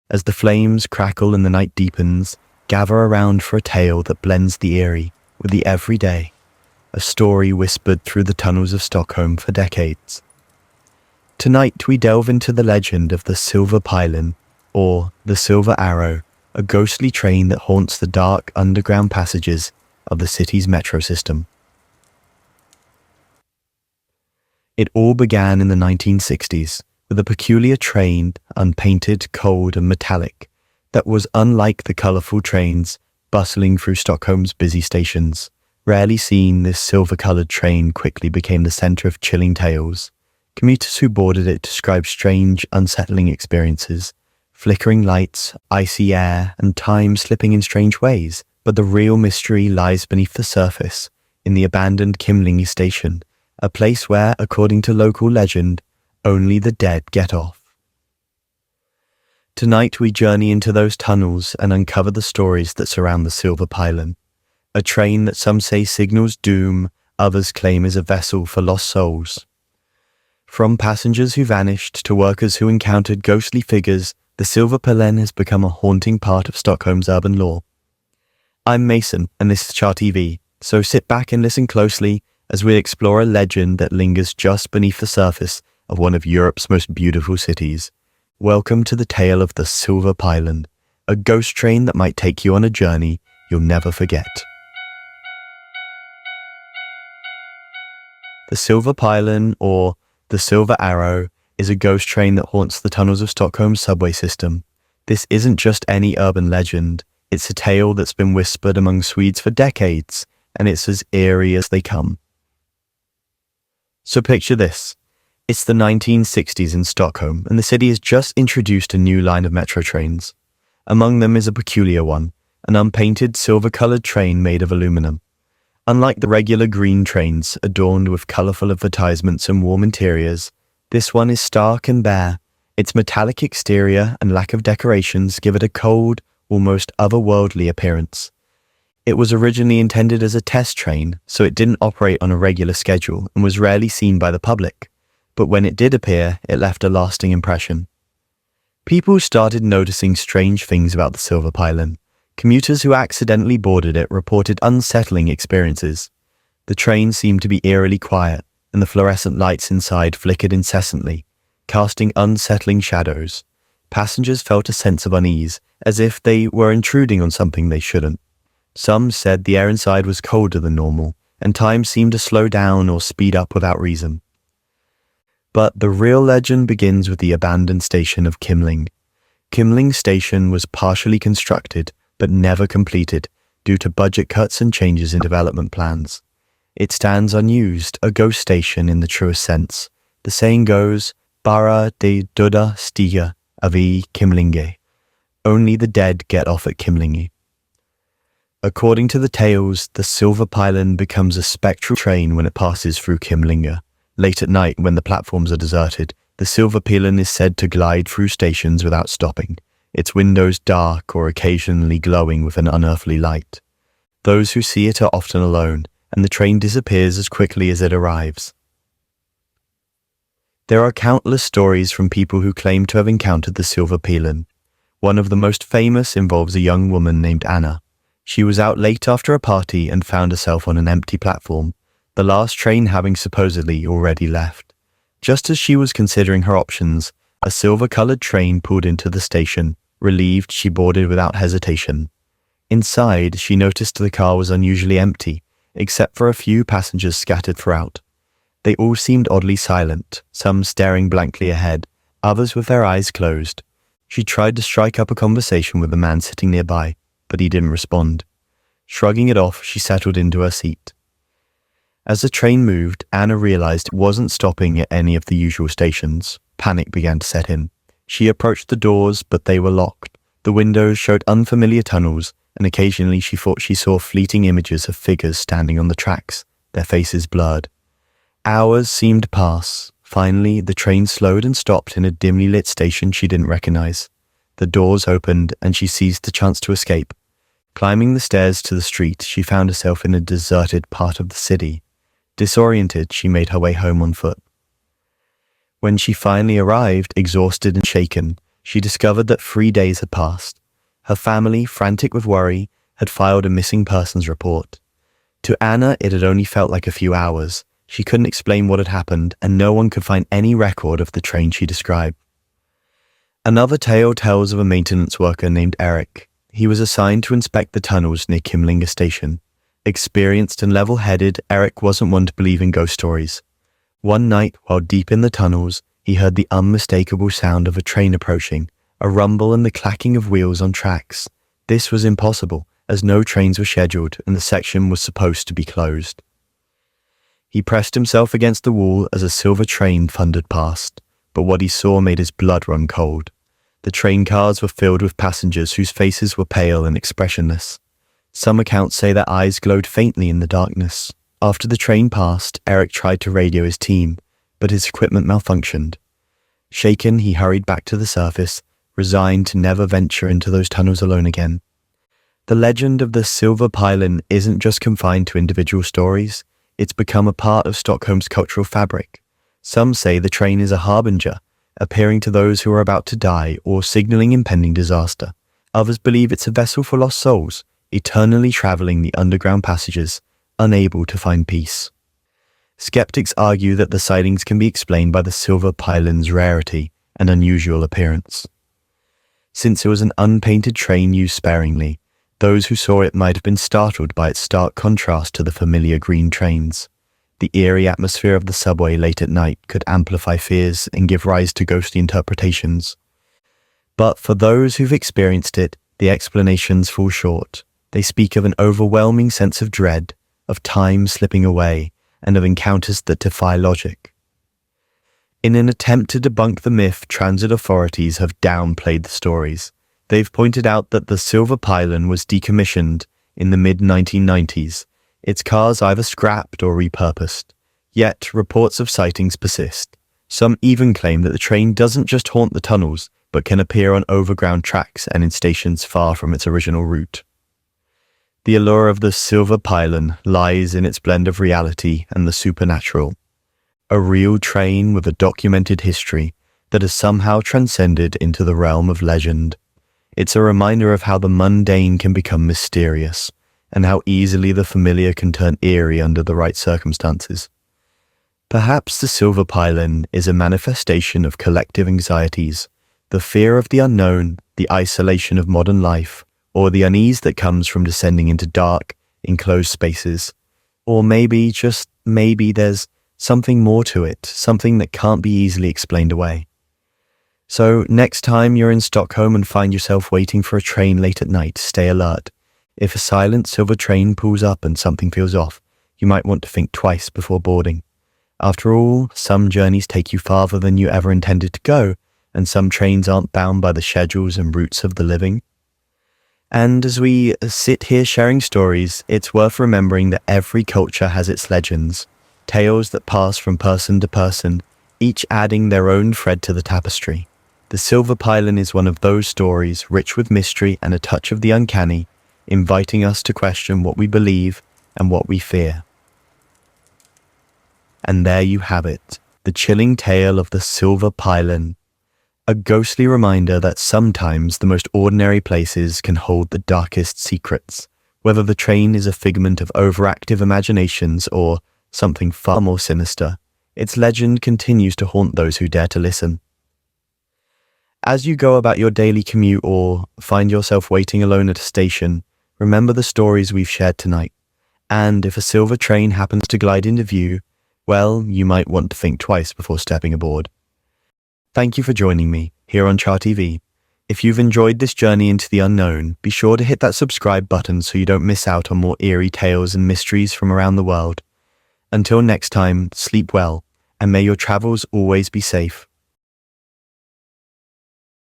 As the flames crackle and the night deepens, gather around for a tale that blends the eerie with the everyday, a story whispered through the tunnels of Stockholm for decades. Tonight we delve into the legend of the Silverpilen, or the Silver Arrow, a ghostly train that haunts the dark underground passages of the city's metro system. It all began in the 1960s with a peculiar train, unpainted, cold and metallic, that was unlike the colourful trains bustling through Stockholm's busy stations. Rarely seen, this silver-coloured train quickly became the centre of chilling tales. Commuters who boarded it described strange, unsettling experiences, flickering lights, icy air, and time slipping in strange ways. But the real mystery lies beneath the surface, in the abandoned Kimlinge station, a place where, according to local legend, only the dead get off. Tonight we journey into those tunnels and uncover the stories that surround the Silverpilen, a train that some say signals doom, others claim is a vessel for lost souls. From passengers who vanished to workers who encountered ghostly figures, the Silverpilen has become a haunting part of Stockholm's urban lore. I'm Mason, and this is Char TV, so sit back and listen closely as we explore a legend that lingers just beneath the surface of one of Europe's most beautiful cities. Welcome to the tale of the Silverpilen, a ghost train that might take you on a journey you'll never forget. The Silverpilen, or the Silver Arrow, is a ghost train that haunts the tunnels of Stockholm's subway system. This isn't just any urban legend, it's a tale that's been whispered among Swedes for decades, and it's as eerie as they come. So picture this. It's the 1960s in Stockholm, and the city has just introduced a new line of metro trains. Among them is a peculiar one, an unpainted silver-coloured train made of aluminum. Unlike the regular green trains, adorned with colourful advertisements and warm interiors, this one is stark and bare. Its metallic exterior and lack of decorations give it a cold, almost otherworldly appearance. It was originally intended as a test train, so it didn't operate on a regular schedule and was rarely seen by the public. But when it did appear, it left a lasting impression. People started noticing strange things about the Silverpilen. Commuters who accidentally boarded it reported unsettling experiences. The train seemed to be eerily quiet, and the fluorescent lights inside flickered incessantly, casting unsettling shadows. Passengers felt a sense of unease, as if they were intruding on something they shouldn't. Some said the air inside was colder than normal, and time seemed to slow down or speed up without reason. But the real legend begins with the abandoned station of Kimlinge. Kimlinge station was partially constructed, but never completed, due to budget cuts and changes in development plans. It stands unused, a ghost station in the truest sense. The saying goes, bara de döda stiger vid Kimlinge. Only the dead get off at Kimlinge. According to the tales, the Silverpilen becomes a spectral train when it passes through Kimlinge. Late at night, when the platforms are deserted, the Silverpilen is said to glide through stations without stopping, its windows dark or occasionally glowing with an unearthly light. Those who see it are often alone, and the train disappears as quickly as it arrives. There are countless stories from people who claim to have encountered the Silverpilen. One of the most famous involves a young woman named Anna. She was out late after a party and found herself on an empty platform, the last train having supposedly already left. Just as she was considering her options, a silver-coloured train pulled into the station. Relieved, she boarded without hesitation. Inside, she noticed the car was unusually empty, except for a few passengers scattered throughout. They all seemed oddly silent, some staring blankly ahead, others with their eyes closed. She tried to strike up a conversation with the man sitting nearby, but he didn't respond. Shrugging it off, she settled into her seat. As the train moved, Anna realized it wasn't stopping at any of the usual stations. Panic began to set in. She approached the doors, but they were locked. The windows showed unfamiliar tunnels, and occasionally she thought she saw fleeting images of figures standing on the tracks, their faces blurred. Hours seemed to pass. Finally, the train slowed and stopped in a dimly lit station she didn't recognize. The doors opened, and she seized the chance to escape. Climbing the stairs to the street, she found herself in a deserted part of the city. Disoriented, she made her way home on foot. When she finally arrived, exhausted and shaken, she discovered that 3 days had passed. Her family, frantic with worry, had filed a missing persons report. To Anna, it had only felt like a few hours. She couldn't explain what had happened, and no one could find any record of the train she described. Another tale tells of a maintenance worker named Eric. He was assigned to inspect the tunnels near Kimlinga station. Experienced and level-headed, Eric wasn't one to believe in ghost stories. One night, while deep in the tunnels, he heard the unmistakable sound of a train approaching, a rumble and the clacking of wheels on tracks. This was impossible, as no trains were scheduled and the section was supposed to be closed. He pressed himself against the wall as a silver train thundered past, but what he saw made his blood run cold. The train cars were filled with passengers whose faces were pale and expressionless. Some accounts say their eyes glowed faintly in the darkness. After the train passed, Eric tried to radio his team, but his equipment malfunctioned. Shaken, he hurried back to the surface, resigned to never venture into those tunnels alone again. The legend of the Silverpilen isn't just confined to individual stories. It's become a part of Stockholm's cultural fabric. Some say the train is a harbinger, appearing to those who are about to die or signaling impending disaster. Others believe it's a vessel for lost souls, eternally traveling the underground passages, unable to find peace. Skeptics argue that the sightings can be explained by the Silverpilen's rarity and unusual appearance. Since it was an unpainted train used sparingly, those who saw it might have been startled by its stark contrast to the familiar green trains. The eerie atmosphere of the subway late at night could amplify fears and give rise to ghostly interpretations. But for those who've experienced it, the explanations fall short. They speak of an overwhelming sense of dread, of time slipping away, and of encounters that defy logic. In an attempt to debunk the myth, transit authorities have downplayed the stories. They've pointed out that the Silverpilen was decommissioned in the mid-1990s, its cars either scrapped or repurposed. Yet, reports of sightings persist. Some even claim that the train doesn't just haunt the tunnels, but can appear on overground tracks and in stations far from its original route. The allure of the Silverpilen lies in its blend of reality and the supernatural. A real train with a documented history that has somehow transcended into the realm of legend. It's a reminder of how the mundane can become mysterious, and how easily the familiar can turn eerie under the right circumstances. Perhaps the Silverpilen is a manifestation of collective anxieties, the fear of the unknown, the isolation of modern life, or the unease that comes from descending into dark, enclosed spaces. Or maybe, just maybe, there's something more to it, something that can't be easily explained away. So, next time you're in Stockholm and find yourself waiting for a train late at night, stay alert. If a silent silver train pulls up and something feels off, you might want to think twice before boarding. After all, some journeys take you farther than you ever intended to go, and some trains aren't bound by the schedules and routes of the living. And as we sit here sharing stories, it's worth remembering that every culture has its legends, tales that pass from person to person, each adding their own thread to the tapestry. The Silverpilen is one of those stories, rich with mystery and a touch of the uncanny, inviting us to question what we believe and what we fear. And there you have it, the chilling tale of the Silverpilen. A ghostly reminder that sometimes the most ordinary places can hold the darkest secrets, whether the train is a figment of overactive imaginations or something far more sinister. Its legend continues to haunt those who dare to listen. As you go about your daily commute or find yourself waiting alone at a station, remember the stories we've shared tonight. And if a silver train happens to glide into view, well, you might want to think twice before stepping aboard. Thank you for joining me here on Char TV. If you've enjoyed this journey into the unknown, be sure to hit that subscribe button so you don't miss out on more eerie tales and mysteries from around the world. Until next time, sleep well, and may your travels always be safe.